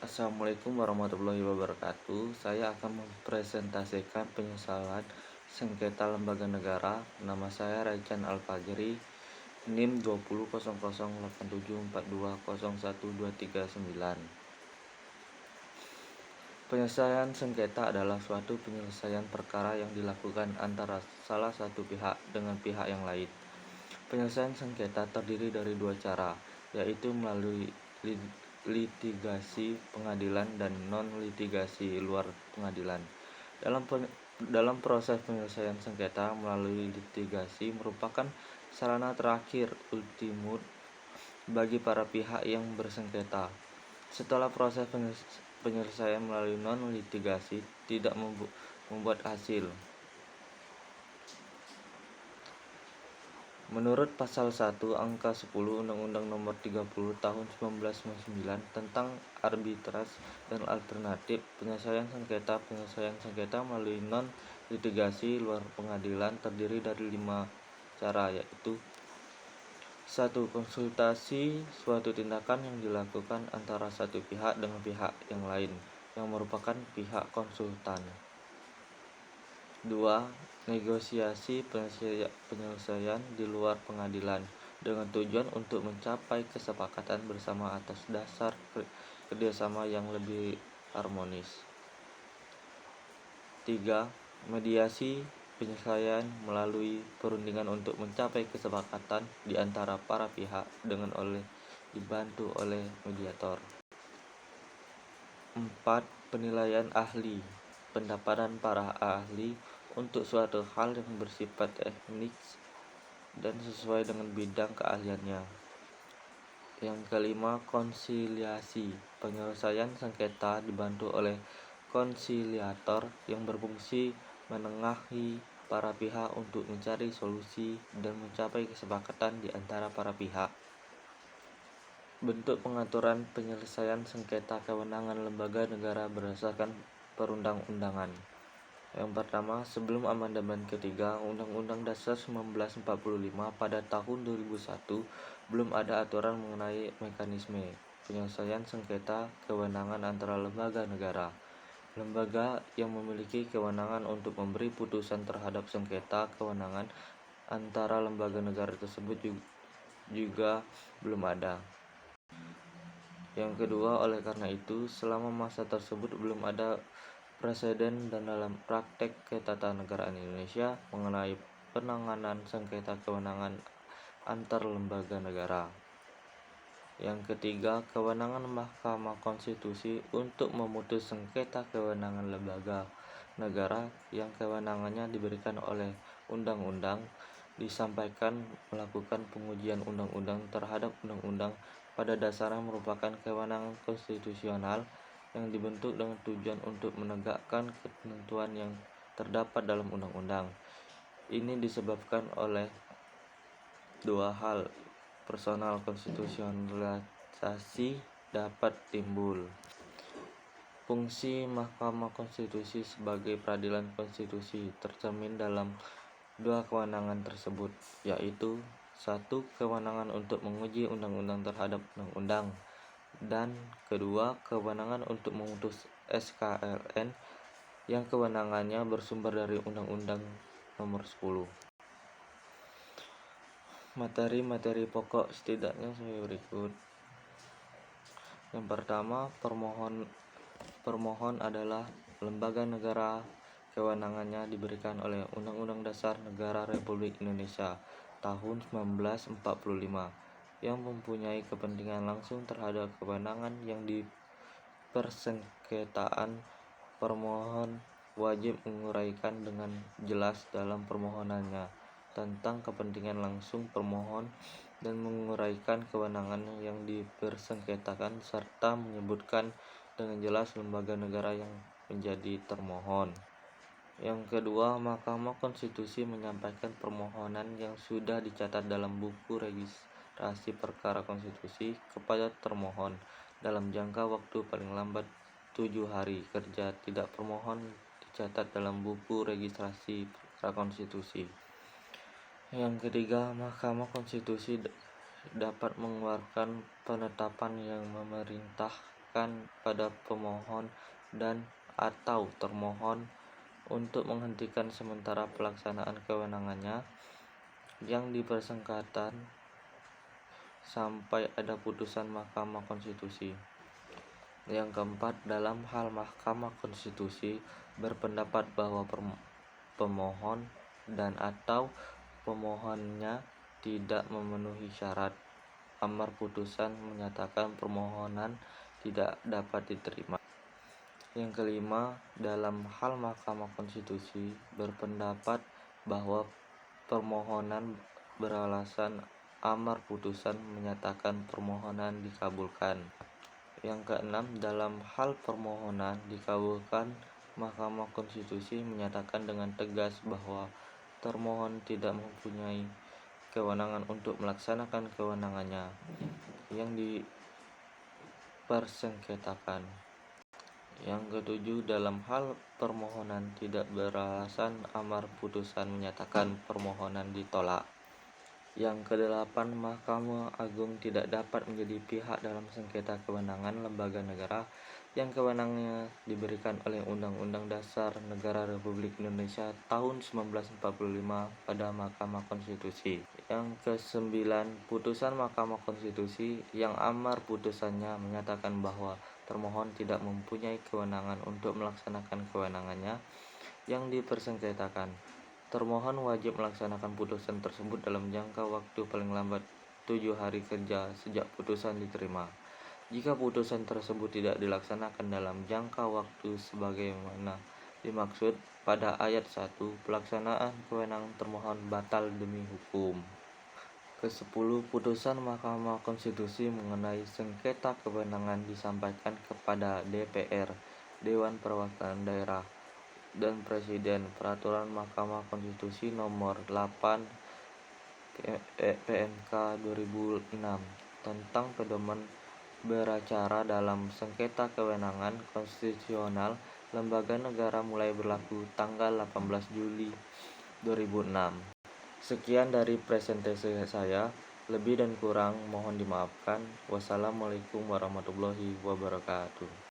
Assalamualaikum warahmatullahi wabarakatuh. Saya akan mempresentasikan penyesalan sengketa lembaga negara. Nama saya Raican Al-Fajri, NIM 20.087420139. Penyelesaian sengketa adalah suatu penyelesaian perkara yang dilakukan antara salah satu pihak dengan pihak yang lain. Penyelesaian sengketa terdiri dari dua cara, yaitu melalui litigasi pengadilan dan non-litigasi luar pengadilan. Dalam proses penyelesaian sengketa melalui litigasi merupakan sarana terakhir ultimum bagi para pihak yang bersengketa. Setelah proses penyelesaian melalui non-litigasi tidak membuat hasil. Menurut Pasal 1 Angka 10 Undang-Undang Nomor 30 Tahun 1999 tentang arbitrase dan alternatif penyelesaian sengketa melalui non-litigasi luar pengadilan terdiri dari 5 cara, yaitu 1. Konsultasi, suatu tindakan yang dilakukan antara satu pihak dengan pihak yang lain yang merupakan pihak konsultan. 2. Negosiasi penyelesaian di luar pengadilan dengan tujuan untuk mencapai kesepakatan bersama atas dasar kerjasama yang lebih harmonis. 3. Mediasi penyelesaian melalui perundingan untuk mencapai kesepakatan di antara para pihak dengan dibantu oleh mediator. 4. Penilaian ahli, pendapatan para ahli untuk suatu hal yang bersifat teknis dan sesuai dengan bidang keahliannya. Yang kelima, konsiliasi, penyelesaian sengketa dibantu oleh konsiliator yang berfungsi menengahi para pihak untuk mencari solusi dan mencapai kesepakatan di antara para pihak. Bentuk pengaturan penyelesaian sengketa kewenangan lembaga negara berdasarkan perundang-undangan. Yang pertama, sebelum amandemen ketiga Undang-Undang Dasar 1945 pada tahun 2001, belum ada aturan mengenai mekanisme penyelesaian sengketa kewenangan antara lembaga negara. Lembaga yang memiliki kewenangan untuk memberi putusan terhadap sengketa kewenangan antara lembaga negara tersebut juga belum ada. Yang kedua, oleh karena itu, selama masa tersebut belum ada presiden dan dalam praktek ketatanegaraan Indonesia mengenai penanganan sengketa kewenangan antar lembaga negara. Yang ketiga, kewenangan Mahkamah Konstitusi untuk memutus sengketa kewenangan lembaga negara yang kewenangannya diberikan oleh undang-undang disampaikan melakukan pengujian undang-undang terhadap undang-undang pada dasarnya merupakan kewenangan konstitusional yang dibentuk dengan tujuan untuk menegakkan ketentuan yang terdapat dalam undang-undang. Ini disebabkan oleh dua hal. Personal konstitusionalisasi dapat timbul. Fungsi Mahkamah Konstitusi sebagai peradilan konstitusi tercermin dalam dua kewenangan tersebut, yaitu 1. Kewenangan untuk menguji undang-undang terhadap undang-undang, dan kedua, kewenangan untuk memutus SKLN yang kewenangannya bersumber dari Undang-Undang Nomor 10. Materi-materi pokok setidaknya sebagai berikut. Yang pertama, permohon adalah lembaga negara, kewenangannya diberikan oleh Undang-Undang Dasar Negara Republik Indonesia tahun 1945 yang mempunyai kepentingan langsung terhadap kewenangan yang dipersengketaan. Permohon wajib menguraikan dengan jelas dalam permohonannya tentang kepentingan langsung permohon dan menguraikan kewenangan yang dipersengketakan serta menyebutkan dengan jelas lembaga negara yang menjadi termohon. Yang kedua, Mahkamah Konstitusi menyampaikan permohonan yang sudah dicatat dalam buku registrasi perkara konstitusi kepada termohon dalam jangka waktu paling lambat 7 hari kerja tidak permohon dicatat dalam buku registrasi perkara konstitusi. Yang ketiga, Mahkamah Konstitusi dapat mengeluarkan penetapan yang memerintah memerintahkan pada pemohon dan atau termohon untuk menghentikan sementara pelaksanaan kewenangannya yang dipersengketakan sampai ada putusan Mahkamah Konstitusi. Yang keempat, dalam hal Mahkamah Konstitusi berpendapat bahwa pemohon dan atau pemohonnya tidak memenuhi syarat, amar putusan menyatakan permohonan tidak dapat diterima. Yang kelima, dalam hal Mahkamah Konstitusi berpendapat bahwa permohonan beralasan, amar putusan menyatakan permohonan dikabulkan. Yang keenam, dalam hal permohonan dikabulkan, Mahkamah Konstitusi menyatakan dengan tegas bahwa termohon tidak mempunyai kewenangan untuk melaksanakan kewenangannya yang dipersengketakan. Yang ketujuh, dalam hal permohonan tidak beralasan, amar putusan menyatakan permohonan ditolak. Yang kedelapan, Mahkamah Agung tidak dapat menjadi pihak dalam sengketa kewenangan lembaga negara yang kewenangannya diberikan oleh Undang-Undang Dasar Negara Republik Indonesia tahun 1945 pada Mahkamah Konstitusi. Yang kesembilan, putusan Mahkamah Konstitusi yang amar putusannya menyatakan bahwa termohon tidak mempunyai kewenangan untuk melaksanakan kewenangannya yang dipersengketakan. Termohon wajib melaksanakan putusan tersebut dalam jangka waktu paling lambat 7 hari kerja sejak putusan diterima. Jika putusan tersebut tidak dilaksanakan dalam jangka waktu sebagaimana dimaksud pada ayat 1, pelaksanaan kewenangan termohon batal demi hukum. Ke-10, putusan Mahkamah Konstitusi mengenai sengketa kewenangan disampaikan kepada DPR, Dewan Perwakilan Daerah, dan Presiden. Peraturan Mahkamah Konstitusi Nomor 8 PMK 2006 tentang pedoman beracara dalam sengketa kewenangan konstitusional lembaga negara mulai berlaku tanggal 18 Juli 2006. Sekian dari presentasi saya, lebih dan kurang mohon dimaafkan. Wassalamualaikum warahmatullahi wabarakatuh.